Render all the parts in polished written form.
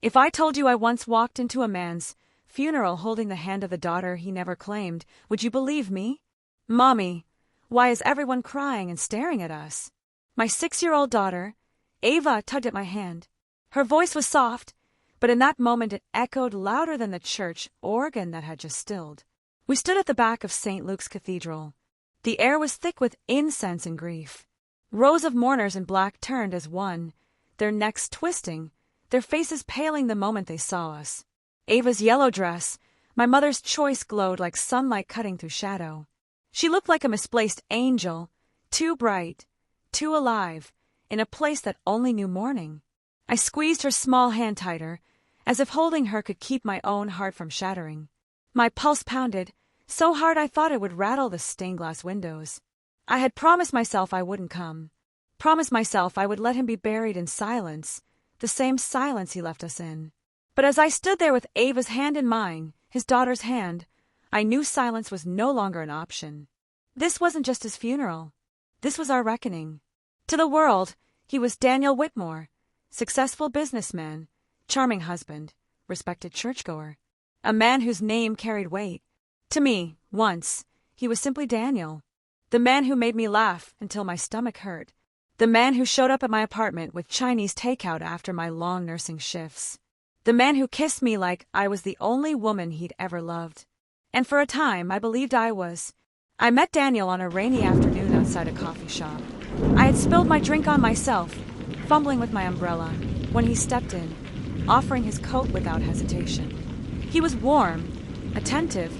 If I told you I once walked into a man's funeral holding the hand of the daughter he never claimed, would you believe me? Mommy, why is everyone crying and staring at us? My 6-year-old daughter, Ava, tugged at my hand. Her voice was soft, but in that moment it echoed louder than the church organ that had just stilled. We stood at the back of St. Luke's Cathedral. The air was thick with incense and grief. Rows of mourners in black turned as one, their necks twisting, their faces paling the moment they saw us. Ava's yellow dress, my mother's choice, glowed like sunlight cutting through shadow. She looked like a misplaced angel, too bright, too alive, in a place that only knew mourning. I squeezed her small hand tighter, as if holding her could keep my own heart from shattering. My pulse pounded, so hard I thought it would rattle the stained glass windows. I had promised myself I wouldn't come. Promised myself I would let him be buried in silence, the same silence he left us in. But as I stood there with Ava's hand in mine, his daughter's hand, I knew silence was no longer an option. This wasn't just his funeral. This was our reckoning. To the world, he was Daniel Whitmore, successful businessman, charming husband, respected churchgoer, a man whose name carried weight. To me, once, he was simply Daniel, the man who made me laugh until my stomach hurt, the man who showed up at my apartment with Chinese takeout after my long nursing shifts, the man who kissed me like I was the only woman he'd ever loved. And for a time, I believed I was. I met Daniel on a rainy afternoon outside a coffee shop. I had spilled my drink on myself, fumbling with my umbrella, when he stepped in, offering his coat without hesitation. He was warm, attentive,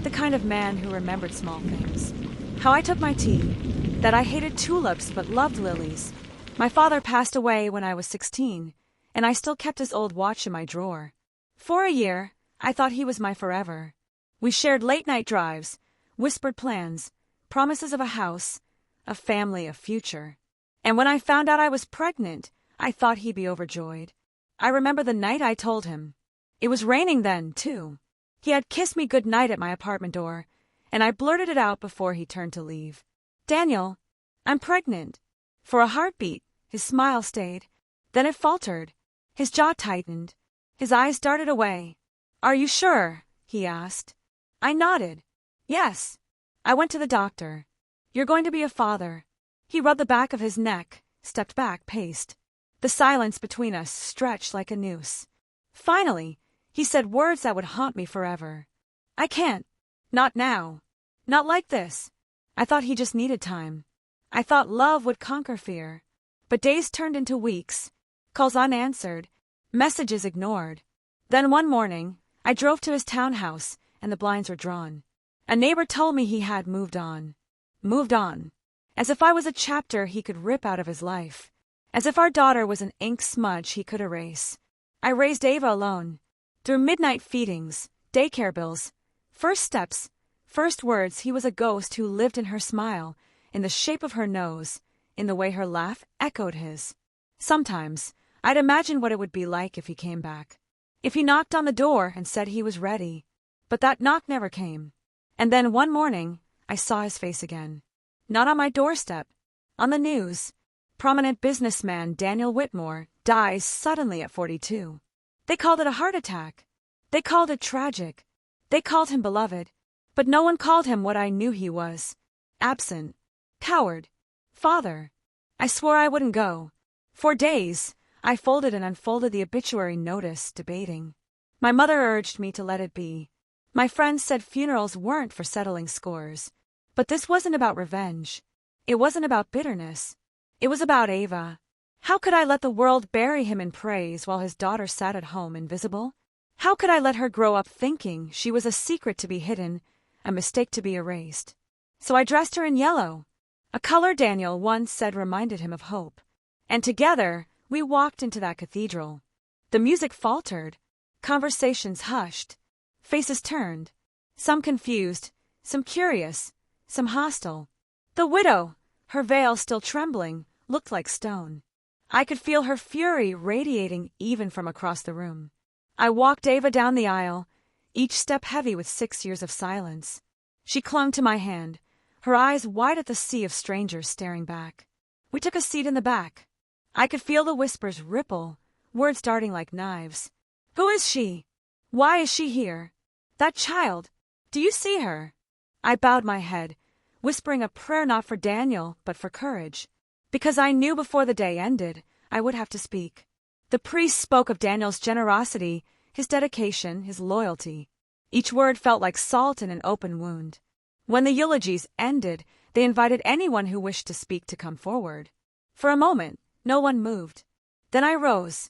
the kind of man who remembered small things. How I took my tea, that I hated tulips but loved lilies. My father passed away when I was 16, and I still kept his old watch in my drawer. For a year, I thought he was my forever. We shared late-night drives, whispered plans, promises of a house, a family, a future. And when I found out I was pregnant, I thought he'd be overjoyed. I remember the night I told him. It was raining then, too. He had kissed me good night at my apartment door, and I blurted it out before he turned to leave. Daniel, I'm pregnant. For a heartbeat, his smile stayed. Then it faltered. His jaw tightened. His eyes darted away. Are you sure? He asked. I nodded. Yes. I went to the doctor. You're going to be a father. He rubbed the back of his neck, stepped back, paced. The silence between us stretched like a noose. Finally, he said words that would haunt me forever. I can't. Not now. Not like this. I thought he just needed time. I thought love would conquer fear. But days turned into weeks, calls unanswered, messages ignored. Then one morning, I drove to his townhouse, and the blinds were drawn. A neighbor told me he had moved on. Moved on. As if I was a chapter he could rip out of his life. As if our daughter was an ink smudge he could erase. I raised Ava alone. Through midnight feedings, daycare bills, first steps, first words, he was a ghost who lived in her smile, in the shape of her nose, in the way her laugh echoed his. Sometimes, I'd imagine what it would be like if he came back. If he knocked on the door and said he was ready. But that knock never came. And then one morning, I saw his face again. Not on my doorstep. On the news. Prominent businessman Daniel Whitmore dies suddenly at 42. They called it a heart attack. They called it tragic. They called him beloved. But no one called him what I knew he was. Absent. Coward. Father. I swore I wouldn't go. For days, I folded and unfolded the obituary notice, debating. My mother urged me to let it be. My friends said funerals weren't for settling scores. But this wasn't about revenge. It wasn't about bitterness. It was about Ava. How could I let the world bury him in praise while his daughter sat at home invisible? How could I let her grow up thinking she was a secret to be hidden, a mistake to be erased? So I dressed her in yellow, a color Daniel once said reminded him of hope. And together, we walked into that cathedral. The music faltered. Conversations hushed. Faces turned. Some confused, some curious, some hostile. The widow, her veil still trembling, looked like stone. I could feel her fury radiating even from across the room. I walked Ava down the aisle, each step heavy with 6 years of silence. She clung to my hand, her eyes wide at the sea of strangers staring back. We took a seat in the back. I could feel the whispers ripple, words darting like knives. Who is she? Why is she here? That child. Do you see her? I bowed my head, whispering a prayer not for Daniel, but for courage. Because I knew before the day ended, I would have to speak. The priest spoke of Daniel's generosity, his dedication, his loyalty. Each word felt like salt in an open wound. When the eulogies ended, they invited anyone who wished to speak to come forward. For a moment, no one moved. Then I rose.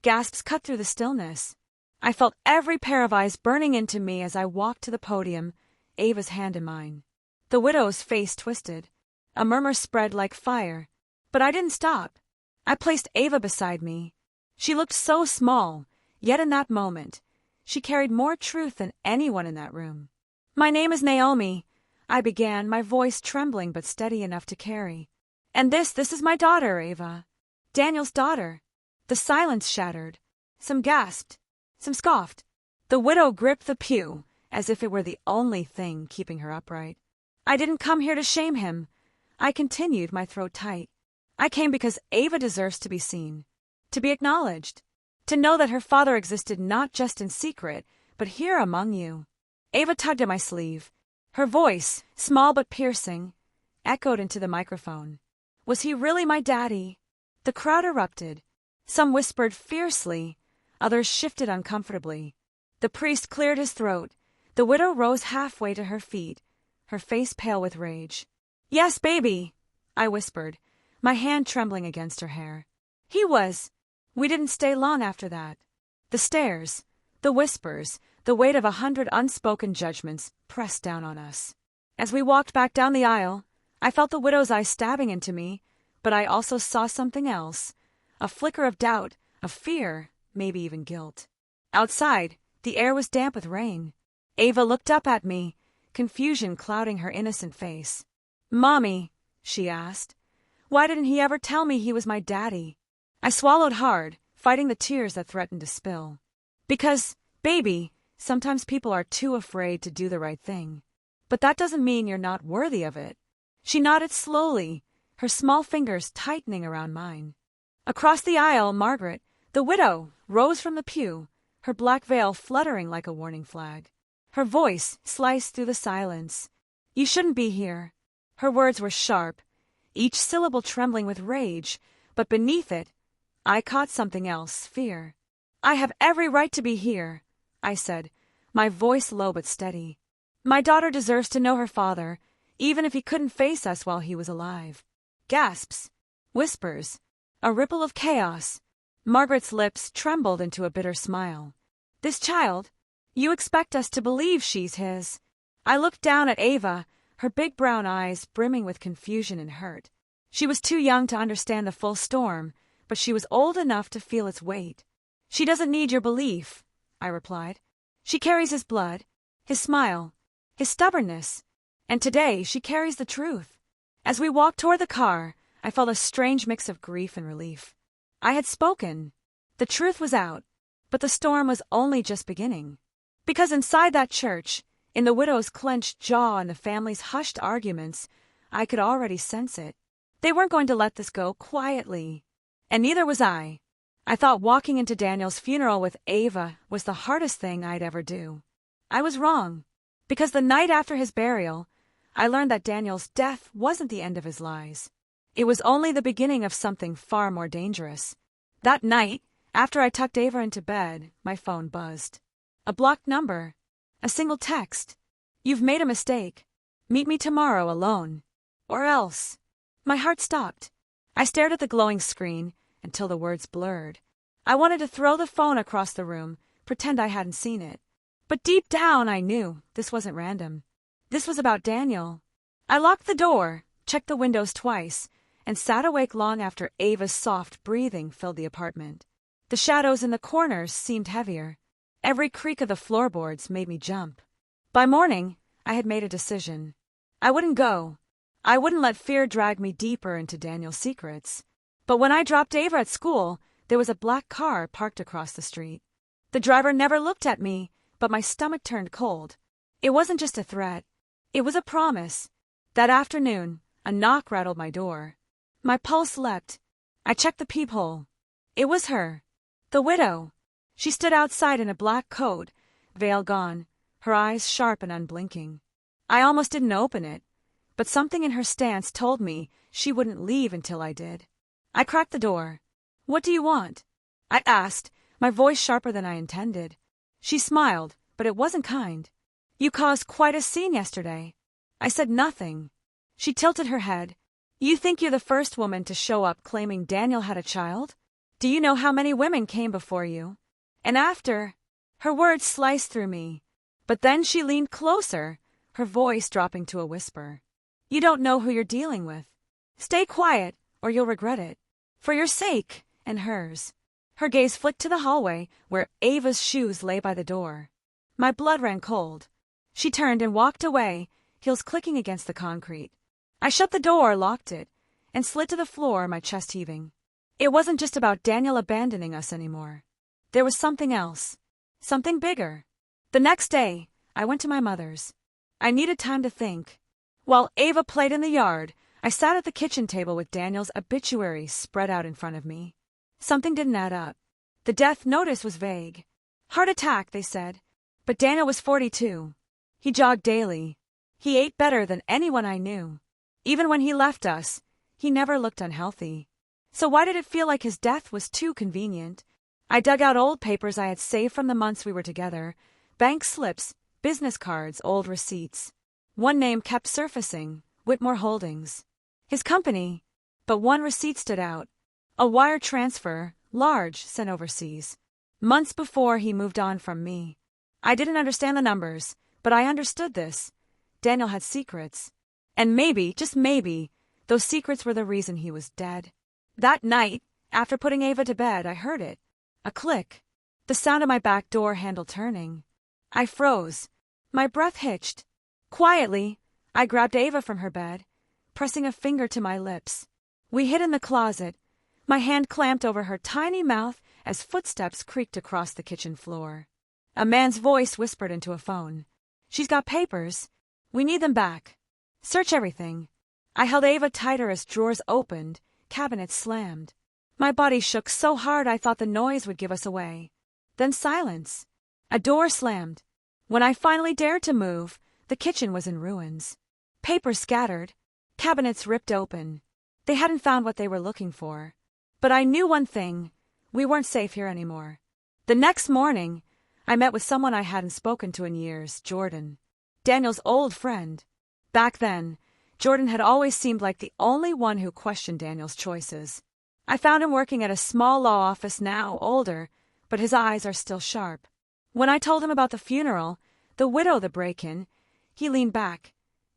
Gasps cut through the stillness. I felt every pair of eyes burning into me as I walked to the podium, Ava's hand in mine. The widow's face twisted. A murmur spread like fire. But I didn't stop. I placed Ava beside me. She looked so small, yet in that moment, she carried more truth than anyone in that room. My name is Naomi, I began, my voice trembling but steady enough to carry. And this is my daughter, Ava. Daniel's daughter. The silence shattered. Some gasped. Some scoffed. The widow gripped the pew, as if it were the only thing keeping her upright. I didn't come here to shame him. I continued, my throat tight. I came because Ava deserves to be seen, to be acknowledged, to know that her father existed not just in secret, but here among you. Ava tugged at my sleeve. Her voice, small but piercing, echoed into the microphone. Was he really my daddy? The crowd erupted. Some whispered fiercely, others shifted uncomfortably. The priest cleared his throat. The widow rose halfway to her feet, her face pale with rage. Yes, baby, I whispered, my hand trembling against her hair. He was. We didn't stay long after that. The stares, the whispers, the weight of 100 unspoken judgments pressed down on us. As we walked back down the aisle, I felt the widow's eyes stabbing into me, but I also saw something else, a flicker of doubt, of fear, maybe even guilt. Outside, the air was damp with rain. Ava looked up at me, confusion clouding her innocent face. Mommy, she asked, why didn't he ever tell me he was my daddy? I swallowed hard, fighting the tears that threatened to spill. Because, baby, sometimes people are too afraid to do the right thing. But that doesn't mean you're not worthy of it. She nodded slowly, her small fingers tightening around mine. Across the aisle, Margaret, the widow, rose from the pew, her black veil fluttering like a warning flag. Her voice sliced through the silence. You shouldn't be here. Her words were sharp, each syllable trembling with rage, but beneath it, I caught something else, fear. I have every right to be here, I said, my voice low but steady. My daughter deserves to know her father, even if he couldn't face us while he was alive. Gasps, whispers, a ripple of chaos. Margaret's lips trembled into a bitter smile. This child, you expect us to believe she's his. I looked down at Ava, her big brown eyes brimming with confusion and hurt. She was too young to understand the full storm, but she was old enough to feel its weight. She doesn't need your belief, I replied. She carries his blood, his smile, his stubbornness, and today she carries the truth. As we walked toward the car, I felt a strange mix of grief and relief. I had spoken. The truth was out, but the storm was only just beginning. Because inside that church, in the widow's clenched jaw and the family's hushed arguments, I could already sense it. They weren't going to let this go quietly. And neither was I. I thought walking into Daniel's funeral with Ava was the hardest thing I'd ever do. I was wrong. Because the night after his burial, I learned that Daniel's death wasn't the end of his lies. It was only the beginning of something far more dangerous. That night, after I tucked Ava into bed, my phone buzzed. A blocked number. A single text. You've made a mistake. Meet me tomorrow alone. Or else. My heart stopped. I stared at the glowing screen until the words blurred. I wanted to throw the phone across the room, pretend I hadn't seen it. But deep down I knew this wasn't random. This was about Daniel. I locked the door, checked the windows twice, and sat awake long after Ava's soft breathing filled the apartment. The shadows in the corners seemed heavier. Every creak of the floorboards made me jump. By morning, I had made a decision. I wouldn't go. I wouldn't let fear drag me deeper into Daniel's secrets. But when I dropped Ava at school, there was a black car parked across the street. The driver never looked at me, but my stomach turned cold. It wasn't just a threat. It was a promise. That afternoon, a knock rattled my door. My pulse leapt. I checked the peephole. It was her. The widow. She stood outside in a black coat, veil gone, her eyes sharp and unblinking. I almost didn't open it, but something in her stance told me she wouldn't leave until I did. I cracked the door. "What do you want?" I asked, my voice sharper than I intended. She smiled, but it wasn't kind. "You caused quite a scene yesterday." I said nothing. She tilted her head. "You think you're the first woman to show up claiming Daniel had a child? Do you know how many women came before you? And after?" Her words sliced through me. But then she leaned closer, her voice dropping to a whisper. "You don't know who you're dealing with. Stay quiet, or you'll regret it. For your sake, and hers." Her gaze flicked to the hallway, where Ava's shoes lay by the door. My blood ran cold. She turned and walked away, heels clicking against the concrete. I shut the door, locked it, and slid to the floor, my chest heaving. It wasn't just about Daniel abandoning us anymore. There was something else. Something bigger. The next day, I went to my mother's. I needed time to think. While Ava played in the yard, I sat at the kitchen table with Daniel's obituary spread out in front of me. Something didn't add up. The death notice was vague. Heart attack, they said. But Daniel was 42. He jogged daily. He ate better than anyone I knew. Even when he left us, he never looked unhealthy. So why did it feel like his death was too convenient? I dug out old papers I had saved from the months we were together, bank slips, business cards, old receipts. One name kept surfacing, Whitmore Holdings. His company, but one receipt stood out. A wire transfer, large, sent overseas. Months before he moved on from me. I didn't understand the numbers, but I understood this. Daniel had secrets. And maybe, just maybe, those secrets were the reason he was dead. That night, after putting Ava to bed, I heard it. A click. The sound of my back door handle turning. I froze. My breath hitched. Quietly, I grabbed Ava from her bed, pressing a finger to my lips. We hid in the closet, my hand clamped over her tiny mouth as footsteps creaked across the kitchen floor. A man's voice whispered into a phone. "She's got papers. We need them back. Search everything." I held Ava tighter as drawers opened, cabinets slammed. My body shook so hard I thought the noise would give us away. Then silence. A door slammed. When I finally dared to move, the kitchen was in ruins. Papers scattered. Cabinets ripped open. They hadn't found what they were looking for. But I knew one thing. We weren't safe here anymore. The next morning, I met with someone I hadn't spoken to in years, Jordan. Daniel's old friend. Back then, Jordan had always seemed like the only one who questioned Daniel's choices. I found him working at a small law office now, older, but his eyes are still sharp. When I told him about the funeral, the widow, the break-in, he leaned back,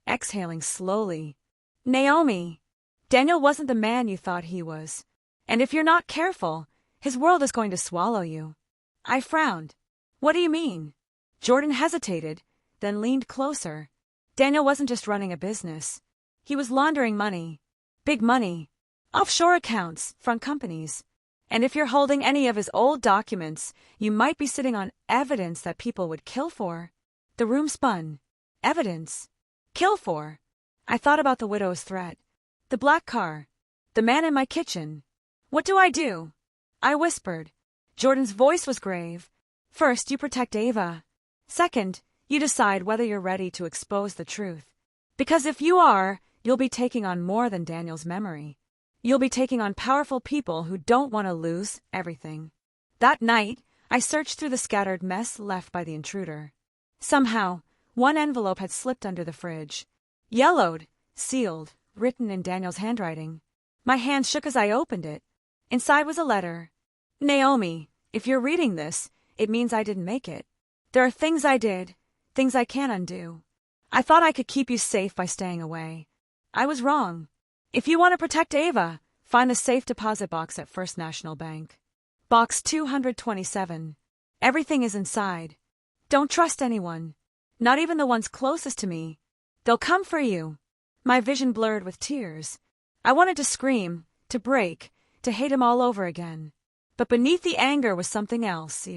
exhaling slowly. "Naomi, Daniel wasn't the man you thought he was. And if you're not careful, his world is going to swallow you." I frowned. "What do you mean?" Jordan hesitated, then leaned closer. Daniel wasn't just running a business. He was laundering money. Big money. Offshore accounts, front companies. And if you're holding any of his old documents, you might be sitting on evidence that people would kill for. The room spun. Evidence. Kill for. I thought about the widow's threat. The black car. The man in my kitchen. What do I do? I whispered. Jordan's voice was grave. First, you protect Ava. Second, you decide whether you're ready to expose the truth. Because if you are, you'll be taking on more than Daniel's memory. You'll be taking on powerful people who don't want to lose everything. That night, I searched through the scattered mess left by the intruder. Somehow, one envelope had slipped under the fridge. Yellowed, sealed, written in Daniel's handwriting. My hand shook as I opened it. Inside was a letter. "Naomi, if you're reading this, it means I didn't make it. There are things I did, things I can't undo. I thought I could keep you safe by staying away. I was wrong. If you want to protect Ava, find the safe deposit box at First National Bank. Box 227. Everything is inside. Don't trust anyone. Not even the ones closest to me. They'll come for you." My vision blurred with tears. I wanted to scream, to break, to hate him all over again. But beneath the anger was something else,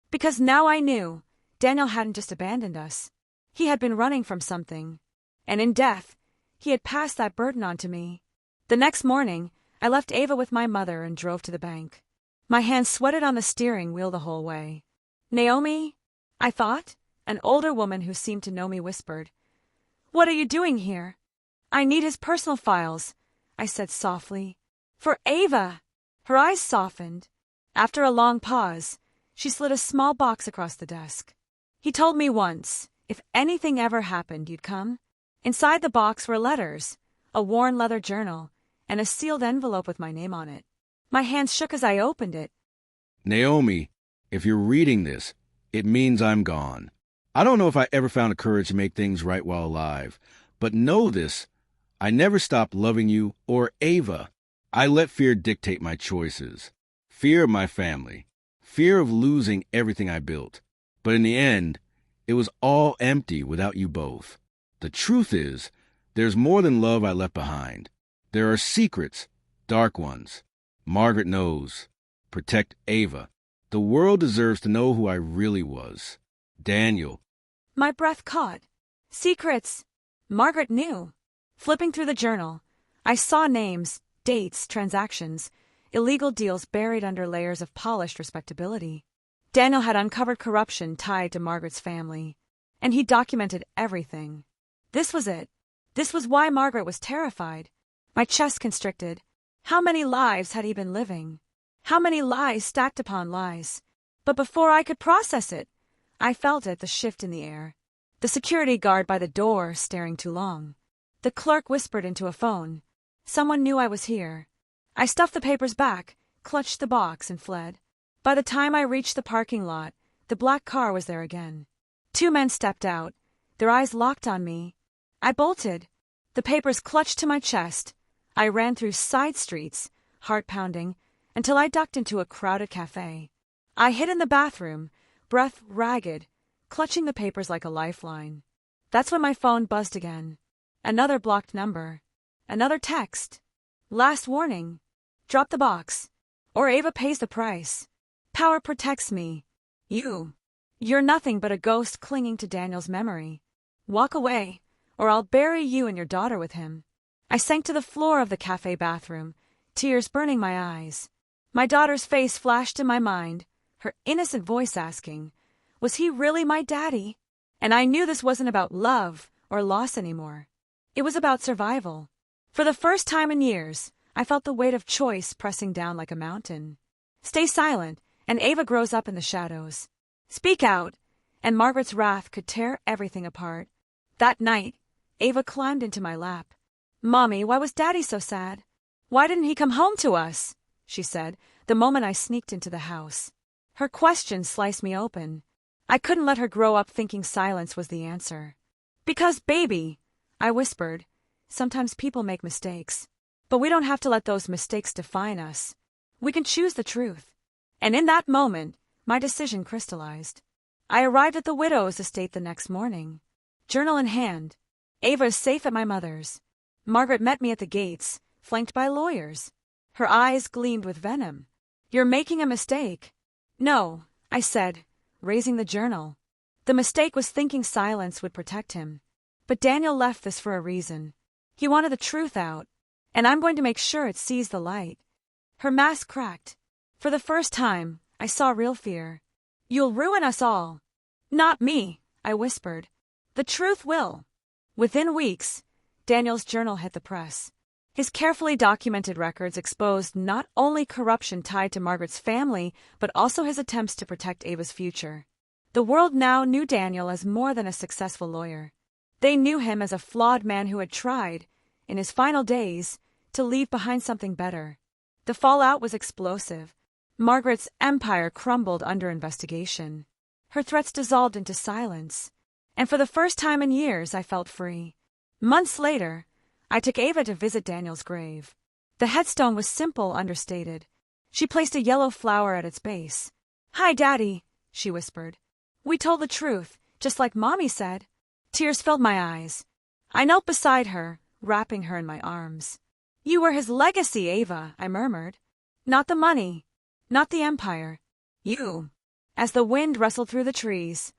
because now I knew Daniel hadn't just abandoned us. He had been running from something. And in death, he had passed that burden on to me. The next morning, I left Ava with my mother and drove to the bank. My hands sweated on the steering wheel the whole way. Naomi? I thought. An older woman who seemed to know me whispered. What are you doing here? I need his personal files, I said softly. For Ava! Her eyes softened. After a long pause, she slid a small box across the desk. He told me once, if anything ever happened, you'd come. Inside the box were letters, a worn leather journal, and a sealed envelope with my name on it. My hands shook as I opened it. Naomi, if you're reading this, it means I'm gone. I don't know if I ever found the courage to make things right while alive, but know this, I never stopped loving you or Ava. I let fear dictate my choices. Fear of my family. Fear of losing everything I built. But in the end, it was all empty without you both. The truth is, there's more than love I left behind. There are secrets, dark ones. Margaret knows. Protect Ava. The world deserves to know who I really was. Daniel. My breath caught. Secrets. Margaret knew. Flipping through the journal, I saw names, dates, transactions, illegal deals buried under layers of polished respectability. Daniel had uncovered corruption tied to Margaret's family, and he documented everything. This was it. This was why Margaret was terrified. My chest constricted. How many lives had he been living? How many lies stacked upon lies? But before I could process it, I felt it, the shift in the air. The security guard by the door staring too long. The clerk whispered into a phone. Someone knew I was here. I stuffed the papers back, clutched the box, and fled. By the time I reached the parking lot, the black car was there again. 2 men stepped out, their eyes locked on me. I bolted. The papers clutched to my chest. I ran through side streets, heart pounding, until I ducked into a crowded cafe. I hid in the bathroom, breath ragged, clutching the papers like a lifeline. That's when my phone buzzed again. Another blocked number. Another text. Last warning. Drop the box, or Ava pays the price. Power protects me. You're nothing but a ghost clinging to Daniel's memory. Walk away, or I'll bury you and your daughter with him. I sank to the floor of the cafe bathroom, tears burning my eyes. My daughter's face flashed in my mind, her innocent voice asking, was he really my daddy? And I knew this wasn't about love or loss anymore. It was about survival. For the first time in years, I felt the weight of choice pressing down like a mountain. Stay silent, and Ava grows up in the shadows. Speak out, and Margaret's wrath could tear everything apart. That night, Ava climbed into my lap. Mommy, why was Daddy so sad? Why didn't he come home to us? She said, the moment I sneaked into the house. Her question sliced me open. I couldn't let her grow up thinking silence was the answer. Because, baby, I whispered, sometimes people make mistakes. But we don't have to let those mistakes define us. We can choose the truth. And in that moment, my decision crystallized. I arrived at the widow's estate the next morning. Journal in hand. Ava is safe at my mother's. Margaret met me at the gates, flanked by lawyers. Her eyes gleamed with venom. You're making a mistake. No, I said, raising the journal. The mistake was thinking silence would protect him. But Daniel left this for a reason. He wanted the truth out, and I'm going to make sure it sees the light. Her mask cracked. For the first time, I saw real fear. You'll ruin us all. Not me, I whispered. The truth will. Within weeks, Daniel's journal hit the press. His carefully documented records exposed not only corruption tied to Margaret's family, but also his attempts to protect Ava's future. The world now knew Daniel as more than a successful lawyer. They knew him as a flawed man who had tried, in his final days, to leave behind something better. The fallout was explosive. Margaret's empire crumbled under investigation. Her threats dissolved into silence. And for the first time in years, I felt free. Months later, I took Ava to visit Daniel's grave. The headstone was simple, understated. She placed a yellow flower at its base. Hi, Daddy, she whispered. We told the truth, just like Mommy said. Tears filled my eyes. I knelt beside her, wrapping her in my arms. You were his legacy, Ava, I murmured. Not the money, not the empire. You. As the wind rustled through the trees,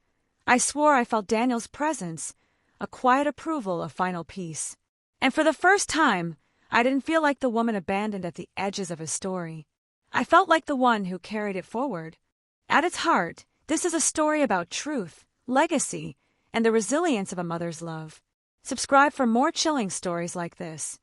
I swore I felt Daniel's presence, a quiet approval of final peace. And for the first time, I didn't feel like the woman abandoned at the edges of his story. I felt like the one who carried it forward. At its heart, this is a story about truth, legacy, and the resilience of a mother's love. Subscribe for more chilling stories like this.